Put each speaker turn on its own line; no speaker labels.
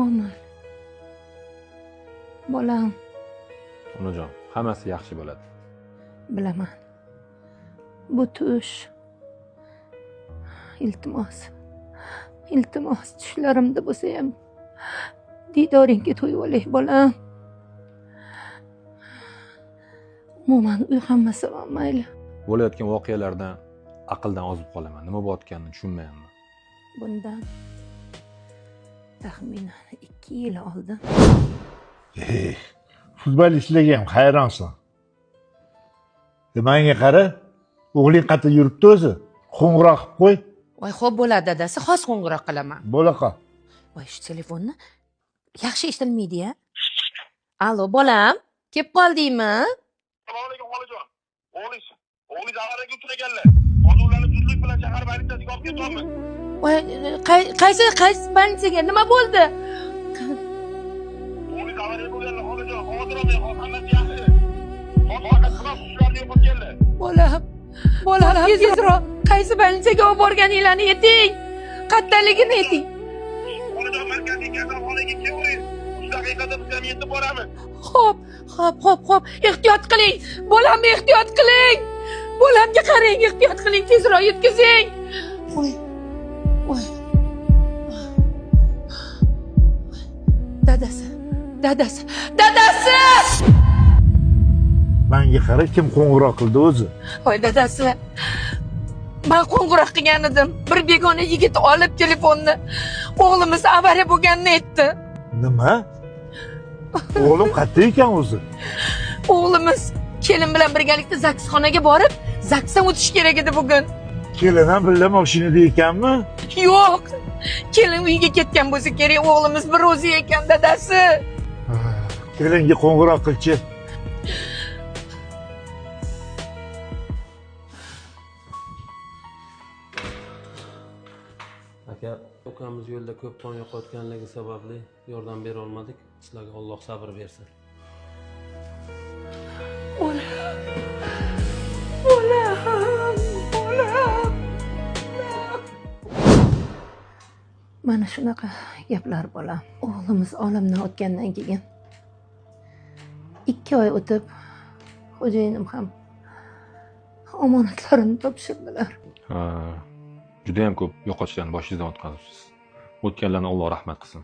Omil. Bolam.
Onajon, hammasi yaxshi bo'ladi.
Bilaman. Bu tush. Iltimos tushlarimda bo'lsa ham diydoringga to'yib olay bolam. Umuman uy hammasi mayli.
Bo'layotgan voqealardan aqldan ozib qolaman. Nima bo'layotganini tushunmayapman.
Bundan taxminan 2 yil oldin.
Futbolchilarga ham hayronsan. Menga qara, o'g'ling qayerda yuribdi o'zi? Qo'ng'iroq qilib qo'y.
Voy, xo'p bo'ladi dadasi, xos qo'ng'iroq qilaman.
Bo'la qol.
Voy, shu telefonni yaxshi eshitilmaydi-ya. Allo, bolam, kelib qoldingmi?
Assalomu alaykum xolajon. O'g'lingiz avariyaga uchraganlar. Hozir ularni zudlik bilan shahar politsiyasiga olib ketyapmiz.
Voy, qaysi polisiyaga nima bo'ldi?
O'g'lingiz avariya bo'lganlar xolajon. Hozir hammasi yaxshi. Faqat ularni yo'qotganlar.
Bolam, tezroq qaysi polisiyaga olib borganinglarni ayting. Qayerdaligini ayting.
Xolajon, markaziy kasalxonaga kelavering. 3 daqiqada biz ham yetib boramiz.
Xo'p. Ehtiyot qiling. Bolam, ehtiyot qiling. Bolamga qarang, ehtiyot qiling, tezroq yetkazing. Voy. Dadasi.
Menga qara, kim qo'ng'iroq qildi o'zi?
Voy, dadasi. Men qo'ng'iroq qilgan edim. Bir begona yigit olib telefonni o'g'limiz avariya bo'lganini aytdi.
Nima? O'g'lim qayerda ekan o'zi?
O'g'limiz kelin bilan birgalikda zaksxonaga borib, zaksdan o'tish kerak edi bugun.
Kelin ham birga mashinada ekanmi?
Yo'q. Kelin uyga ketgan bo'lsa kerak, o'g'limiz bir o'zi ekan dadasi.
Kelinga qo'ng'iroq qilchi.
Aka, ukamiz yo'lda ko'p qon yo'qotganligi sababli yordam bera olmadik. Sizlarga Alloh sabr bersin.
Bolam. Mana shunaqa gaplar bolam. O'g'limiz olamdan o'tgandan keyin 2 oy o'tib xo'jayinim ham omonatlarini topshirdilar.
Juda ham ko'p yo'qotishlarni boshingizdan o'tkazibsiz. O'tganlarni Alloh rahmat qilsin.